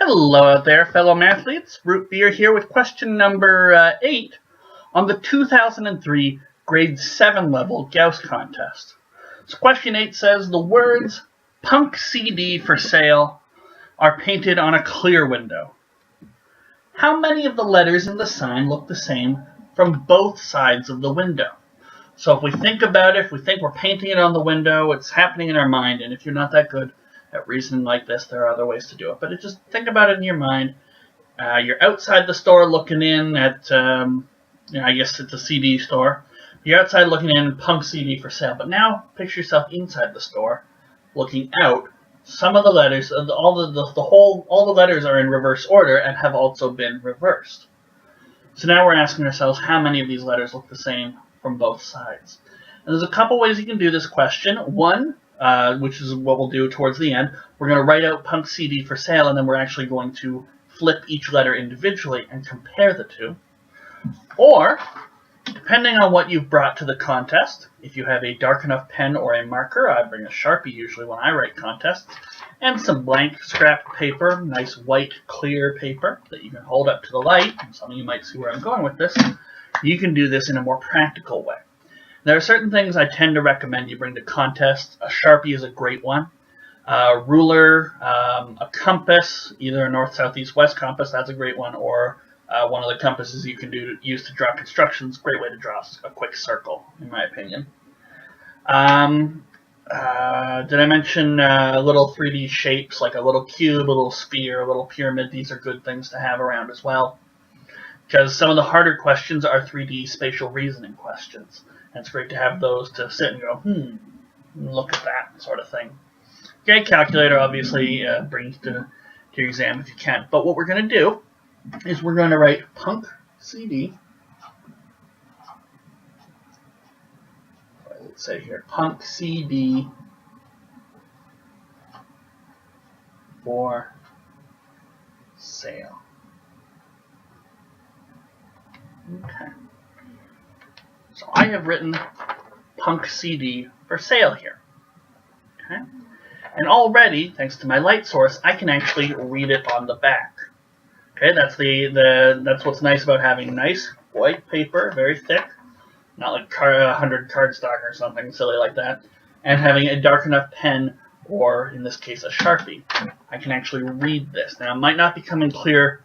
Hello out there, fellow mathletes. Root Beer here with question number 8 on the 2003 grade 7 level Gauss contest. So question 8 says the words "Punk CD for sale" are painted on a clear window. How many of the letters in the sign look the same from both sides of the window? So if we think about it, if we think we're painting it on the window, it's happening in our mind, and if you're not that good at reasoning like this, there are other ways to do it. But just think about it in your mind. You're outside the store looking in at, I guess it's a CD store. You're outside looking in, Punk CD for sale. But now picture yourself inside the store, looking out. Some of the letters, all the letters are in reverse order and have also been reversed. So now we're asking ourselves how many of these letters look the same from both sides. And there's a couple ways you can do this question. One, which is what we'll do towards the end, we're going to write out Punk CD for sale, and then we're actually going to flip each letter individually and compare the two. Or, depending on what you've brought to the contest, if you have a dark enough pen or a marker, I bring a Sharpie usually when I write contests, and some blank scrap paper, nice white clear paper that you can hold up to the light. Some of you might see where I'm going with this. You can do this in a more practical way. There are certain things I tend to recommend you bring to contests. A Sharpie is a great one. A ruler, a compass, either a north, south, east, west compass, that's a great one, or one of the compasses you can use to draw constructions. Great way to draw a quick circle, in my opinion. Did I mention little 3D shapes, like a little cube, a little sphere, a little pyramid? These are good things to have around as well, because some of the harder questions are 3D spatial reasoning questions. And it's great to have those to sit and go, look at that sort of thing. Okay, calculator obviously brings to your exam if you can. But what we're going to do is we're going to write Punk CD. Let's say here, Punk CD for sale. Okay. So I have written Punk CD for sale here. Okay. And already, thanks to my light source, I can actually read it on the back. Okay, that's what's nice about having nice white paper, very thick, not like 100 cardstock or something silly like that, and having a dark enough pen, or in this case a Sharpie. I can actually read this. Now it might not be coming clear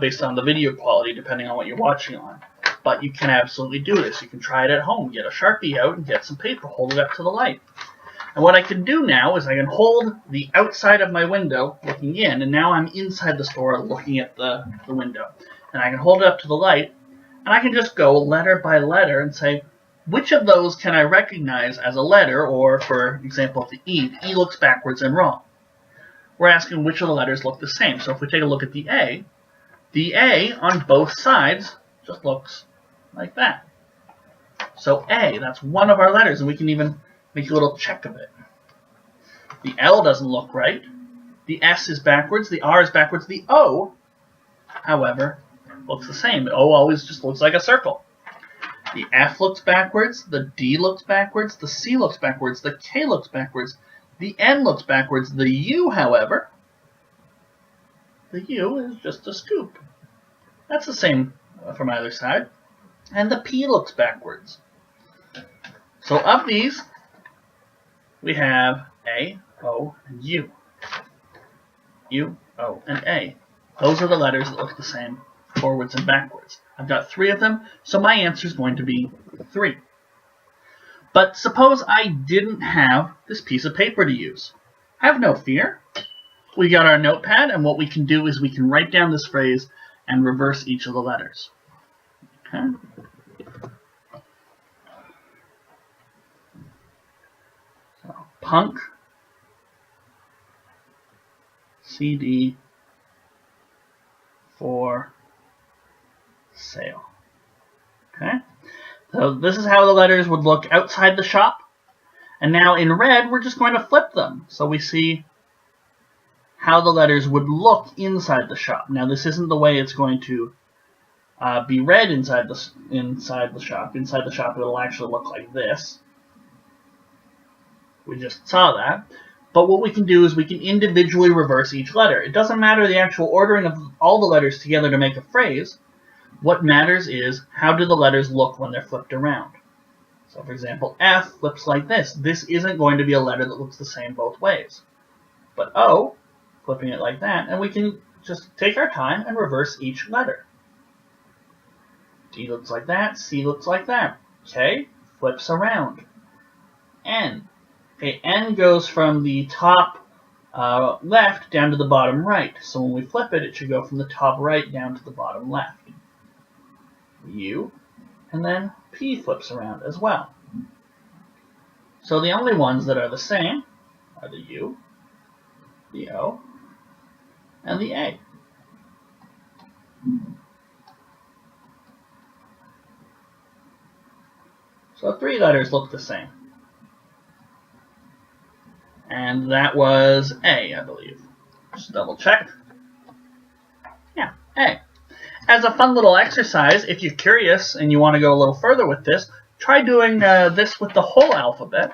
based on the video quality, depending on what you're watching on. But you can absolutely do this. You can try it at home. Get a Sharpie out and get some paper. Hold it up to the light. And what I can do now is I can hold the outside of my window looking in, and now I'm inside the store looking at the window. And I can hold it up to the light, and I can just go letter by letter and say, which of those can I recognize as a letter, or for example, the E looks backwards and wrong. We're asking which of the letters look the same. So if we take a look at the A on both sides just looks like that. So A, that's one of our letters, and we can even make a little check of it. The L doesn't look right. The S is backwards. The R is backwards. The O, however, looks the same. The O always just looks like a circle. The F looks backwards. The D looks backwards. The C looks backwards. The K looks backwards. The N looks backwards. The U, however, the U is just a scoop. That's the same from either side. And the P looks backwards. So of these, we have A, O, and U. U, O, and A. Those are the letters that look the same forwards and backwards. I've got 3 of them, so my answer is going to be 3. But suppose I didn't have this piece of paper to use. Have no fear. We got our notepad, and what we can do is we can write down this phrase and reverse each of the letters. Okay. So, Punk CD for sale. Okay. So this is how the letters would look outside the shop. And now in red, we're just going to flip them. So we see how the letters would look inside the shop. Now this isn't the way it's going to be read inside the shop. Inside the shop, it'll actually look like this. We just saw that. But what we can do is we can individually reverse each letter. It doesn't matter the actual ordering of all the letters together to make a phrase. What matters is how do the letters look when they're flipped around. So for example, F flips like this. This isn't going to be a letter that looks the same both ways. But O, flipping it like that, and we can just take our time and reverse each letter. D looks like that, C looks like that. K flips around. N. Okay, N goes from the top left down to the bottom right. So when we flip it, it should go from the top right down to the bottom left. U, and then P flips around as well. So the only ones that are the same are the U, the O, and the A. So 3 letters look the same. And that was A, I believe. Just double check. Yeah, A. As a fun little exercise, if you're curious and you want to go a little further with this, try doing this with the whole alphabet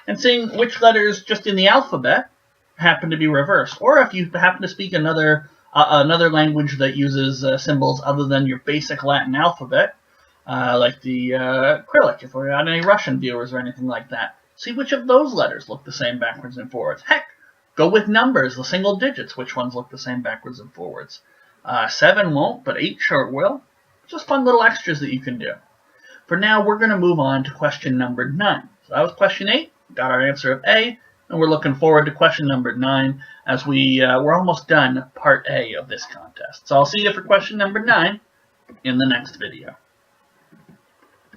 and seeing which letters just in the alphabet happen to be reversed. Or if you happen to speak another language that uses symbols other than your basic Latin alphabet, like the Cyrillic, if we're on any Russian viewers or anything like that. See which of those letters look the same backwards and forwards. Heck, go with numbers, the single digits, which ones look the same backwards and forwards. 7 won't, but 8 sure will. Just fun little extras that you can do. For now, we're going to move on to question number 9. So that was question 8. Got our answer of A, and we're looking forward to question number 9 as we're almost done part A of this contest. So I'll see you for question number 9 in the next video.